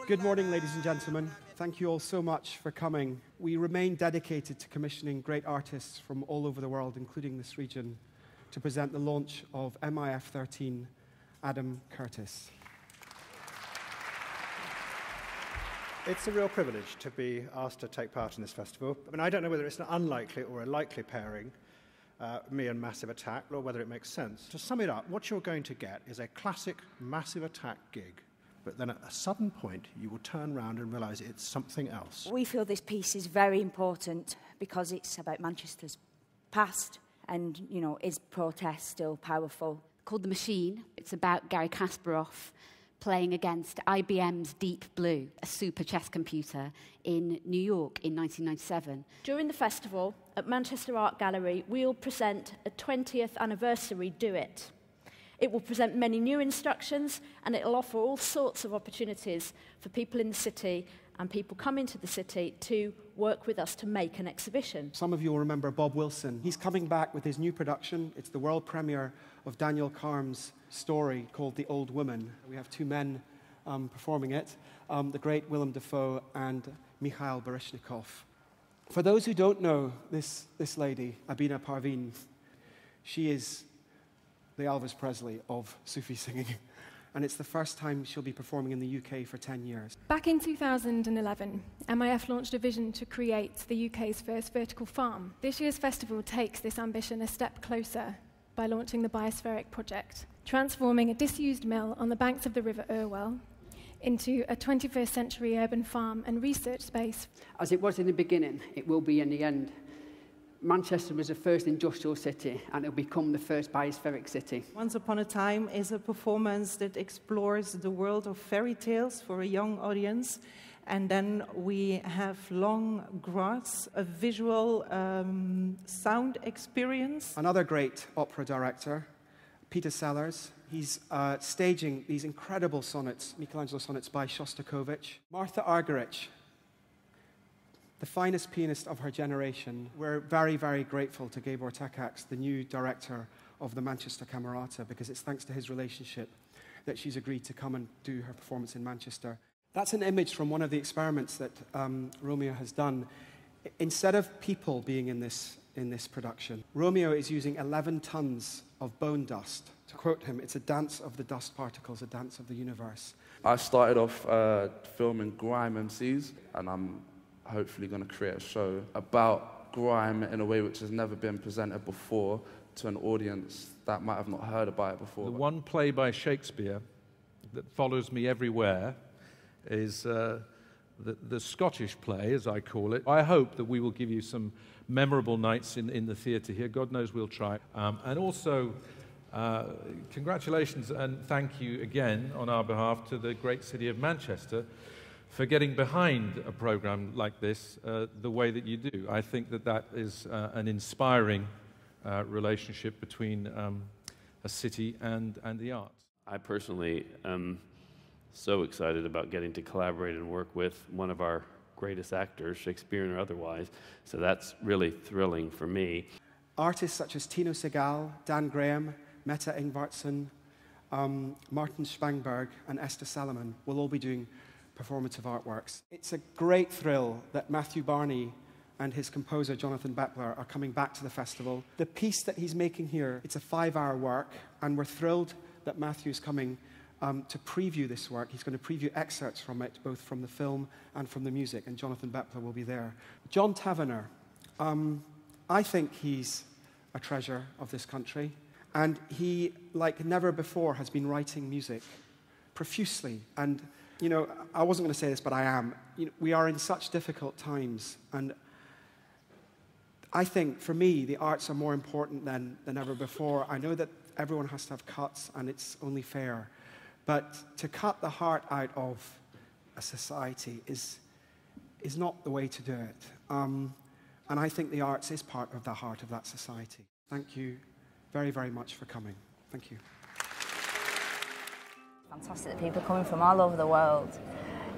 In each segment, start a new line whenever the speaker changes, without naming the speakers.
Good morning, ladies and gentlemen. Thank you all so much for coming. We remain dedicated to commissioning great artists from all over the world, including this region, to present the launch of MIF13, Adam Curtis.
It's a real privilege to be asked to take part in this festival. I mean, I don't know whether it's an unlikely or a likely pairing, me and Massive Attack, or whether it makes sense. To sum it up, what you're going to get is a classic Massive Attack gig, but then at a sudden point, you will turn around and realise it's something else.
We feel this piece is very important because it's about Manchester's past and, you know, is protest still powerful?
Called The Machine. It's about Garry Kasparov playing against IBM's Deep Blue, a super chess computer, in New York in 1997.
During the festival at Manchester Art Gallery, we'll present a 20th anniversary Do It. It will present many new instructions, and it will offer all sorts of opportunities for people in the city and people coming to the city to work with us to make an exhibition.
Some of you will remember Bob Wilson. He's coming back with his new production. It's the world premiere of Daniel Carm's story called The Old Woman. We have two men performing it, the great Willem Dafoe and Mikhail Baryshnikov. For those who don't know this lady, Abina Parveen, she is the Elvis Presley of Sufi singing. And it's the first time she'll be performing in the UK for 10 years.
Back in 2011, MIF launched a vision to create the UK's first vertical farm. This year's festival takes this ambition a step closer by launching the Biospheric project, transforming a disused mill on the banks of the River Irwell into a 21st century urban farm and research space.
As it was in the beginning, it will be in the end. Manchester was the first industrial city, and it'll become the first biospheric city.
Once Upon a Time is a performance that explores the world of fairy tales for a young audience. And then we have Long Grass, a visual sound experience.
Another great opera director, Peter Sellers. He's staging these incredible sonnets, Michelangelo sonnets by Shostakovich. Martha Argerich, the finest pianist of her generation. We're very, very grateful to Gabor Takacs, the new director of the Manchester Camerata, because it's thanks to his relationship that she's agreed to come and do her performance in Manchester. That's an image from one of the experiments that Romeo has done. Instead of people being in this production, Romeo is using 11 tons of bone dust. To quote him, it's a dance of the dust particles, a dance of the universe.
I started off filming grime MCs, and I'm hopefully going to create a show about grime in a way which has never been presented before to an audience that might have not heard about it before.
The one play by Shakespeare that follows me everywhere is the Scottish play, as I call it. I hope that we will give you some memorable nights in the theatre here. God knows we'll try. And also, congratulations and thank you again on our behalf to the great city of Manchester for getting behind a program like this the way that you do. I think that is an inspiring relationship between a city and the arts.
I personally am so excited about getting to collaborate and work with one of our greatest actors, Shakespeare or otherwise, so that's really thrilling for me.
Artists such as Tino Segal, Dan Graham, Mette Ingvartsen, Martin Spangberg and Esther Salomon will all be doing performative artworks. It's a great thrill that Matthew Barney and his composer Jonathan Beppler are coming back to the festival. The piece that he's making here, it's a 5-hour work, and we're thrilled that Matthew's coming to preview this work. He's going to preview excerpts from it, both from the film and from the music, and Jonathan Beppler will be there. John Tavener, I think he's a treasure of this country, and he, like never before, has been writing music profusely. And you know, I wasn't going to say this, but I am. You know, we are in such difficult times, and I think, for me, the arts are more important than ever before. I know that everyone has to have cuts, and it's only fair. But to cut the heart out of a society is not the way to do it. And I think the arts is part of the heart of that society. Thank you very, very much for coming. Thank you.
Fantastic that people are coming from all over the world,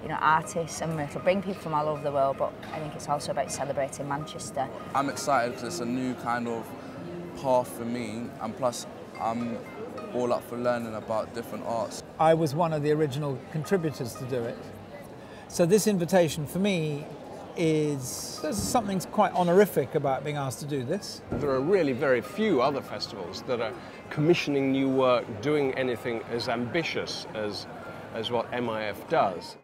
you know, artists, and it'll bring people from all over the world, but I think it's also about celebrating Manchester.
I'm excited because it's a new kind of path for me, and plus I'm all up for learning about different arts.
I was one of the original contributors to do it. So this invitation for me there's something quite honorific about being asked to do this.
There are really very few other festivals that are commissioning new work, doing anything as ambitious as what MIF does.